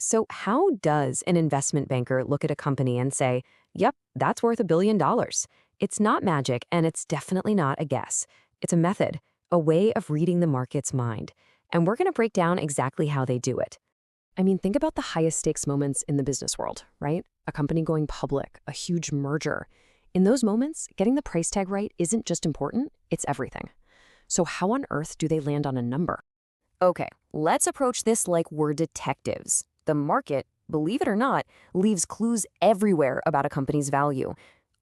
So, how does an investment banker look at a company and say, yep, that's worth $1 billion? It's not magic, and it's definitely not a guess. It's a method, a way of reading the market's mind. And we're going to break down exactly how they do it. I mean, think about the highest stakes moments in the business world, right? A company going public, a huge merger. In those moments, getting the price tag right isn't just important, it's everything. So, how on earth do they land on a number? Okay, let's approach this like we're detectives. The market, believe it or not, leaves clues everywhere about a company's value.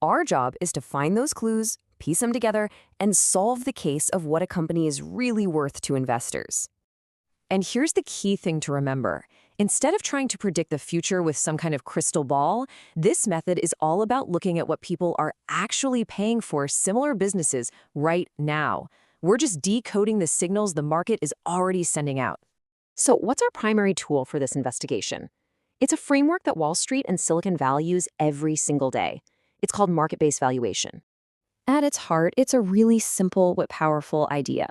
Our job is to find those clues, piece them together, and solve the case of what a company is really worth to investors. And here's the key thing to remember. Instead of trying to predict the future with some kind of crystal ball, this method is all about looking at what people are actually paying for similar businesses right now. We're just decoding the signals the market is already sending out. So what's our primary tool for this investigation? It's a framework that Wall Street and Silicon Valley use every single day. It's called market-based valuation. At its heart, it's a really simple but powerful idea.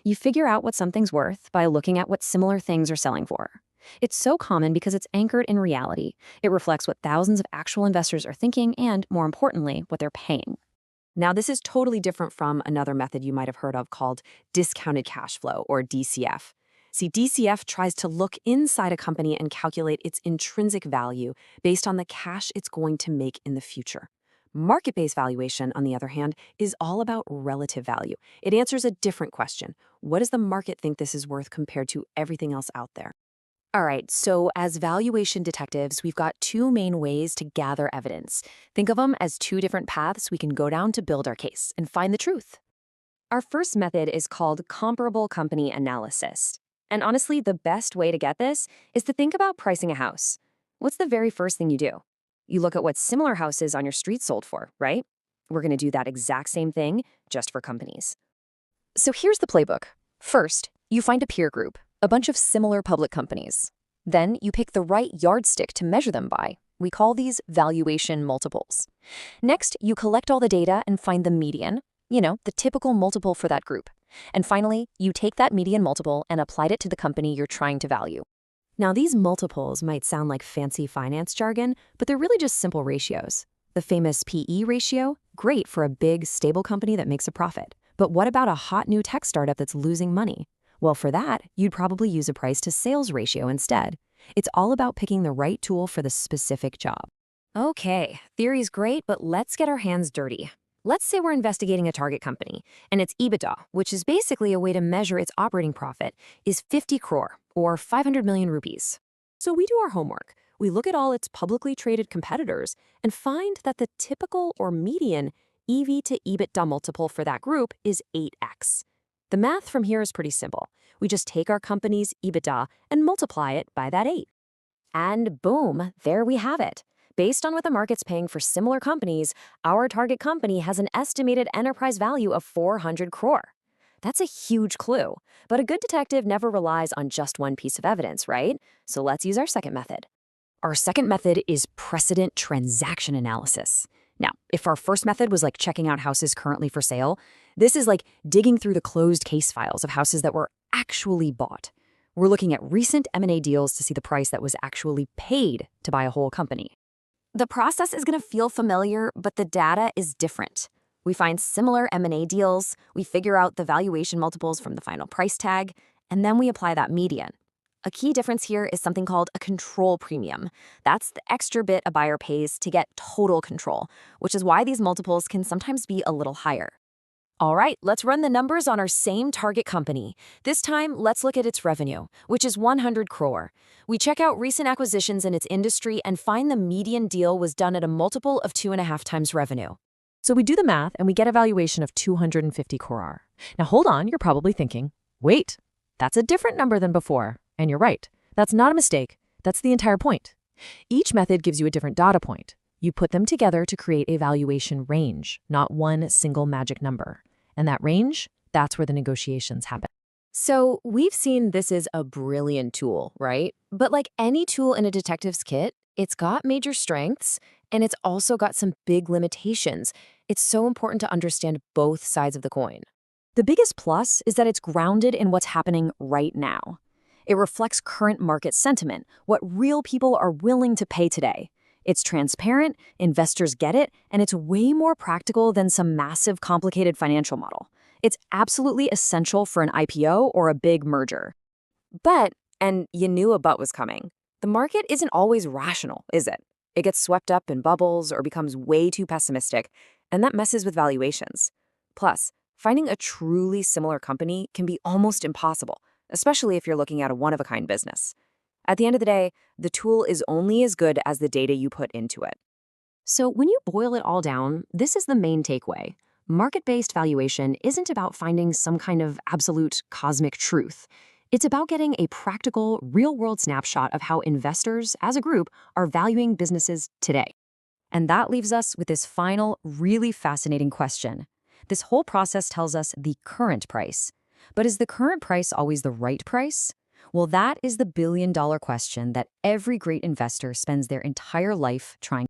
You figure out what something's worth by looking at what similar things are selling for. It's so common because it's anchored in reality. It reflects what thousands of actual investors are thinking and, more importantly, what they're paying. Now, this is totally different from another method you might have heard of called discounted cash flow, or DCF. See, DCF tries to look inside a company and calculate its intrinsic value based on the cash it's going to make in the future. Market-based valuation, on the other hand, is all about relative value. It answers a different question. What does the market think this is worth compared to everything else out there? All right, so as valuation detectives, we've got two main ways to gather evidence. Think of them as two different paths we can go down to build our case and find the truth. Our first method is called comparable company analysis. And honestly, the best way to get this is to think about pricing a house. What's the very first thing you do? You look at what similar houses on your street sold for, right? We're going to do that exact same thing, just for companies. So here's the playbook. First, you find a peer group, a bunch of similar public companies. Then you pick the right yardstick to measure them by. We call these valuation multiples. Next, you collect all the data and find the median, the typical multiple for that group. And finally, you take that median multiple and apply it to the company you're trying to value. Now, these multiples might sound like fancy finance jargon, but they're really just simple ratios. The famous PE ratio, great for a big, stable company that makes a profit. But what about a hot new tech startup that's losing money? Well, for that, you'd probably use a price-to-sales ratio instead. It's all about picking the right tool for the specific job. Okay, theory's great, but let's get our hands dirty. Let's say we're investigating a target company, and its EBITDA, which is basically a way to measure its operating profit, is 50 crore, or 500 million rupees. So we do our homework. We look at all its publicly traded competitors and find that the typical or median EV to EBITDA multiple for that group is 8x. The math from here is pretty simple. We just take our company's EBITDA and multiply it by that 8. And boom, there we have it. Based on what the market's paying for similar companies, our target company has an estimated enterprise value of 400 crore. That's a huge clue. But a good detective never relies on just one piece of evidence, right? So let's use our second method. Our second method is precedent transaction analysis. Now, if our first method was like checking out houses currently for sale, this is like digging through the closed case files of houses that were actually bought. We're looking at recent M&A deals to see the price that was actually paid to buy a whole company. The process is going to feel familiar, but the data is different. We find similar M&A deals, we figure out the valuation multiples from the final price tag, and then we apply that median. A key difference here is something called a control premium. That's the extra bit a buyer pays to get total control, which is why these multiples can sometimes be a little higher. All right, let's run the numbers on our same target company. This time, let's look at its revenue, which is 100 crore. We check out recent acquisitions in its industry and find the median deal was done at a multiple of 2.5 times revenue. So we do the math and we get a valuation of 250 crore. Now hold on, you're probably thinking, wait, that's a different number than before. And you're right. That's not a mistake. That's the entire point. Each method gives you a different data point. You put them together to create a valuation range, not one single magic number. And that range, that's where the negotiations happen. So we've seen this is a brilliant tool, right? But like any tool in a detective's kit, it's got major strengths and it's also got some big limitations. It's so important to understand both sides of the coin. The biggest plus is that it's grounded in what's happening right now. It reflects current market sentiment, what real people are willing to pay today. It's transparent, investors get it, and it's way more practical than some massive, complicated financial model. It's absolutely essential for an IPO or a big merger. But, and you knew a but was coming, the market isn't always rational, is it? It gets swept up in bubbles or becomes way too pessimistic, and that messes with valuations. Plus, finding a truly similar company can be almost impossible, especially if you're looking at a one-of-a-kind business. At the end of the day, the tool is only as good as the data you put into it. So when you boil it all down, this is the main takeaway. Market-based valuation isn't about finding some kind of absolute cosmic truth. It's about getting a practical, real-world snapshot of how investors, as a group, are valuing businesses today. And that leaves us with this final, really fascinating question. This whole process tells us the current price. But is the current price always the right price? Well, that is the billion-dollar question that every great investor spends their entire life trying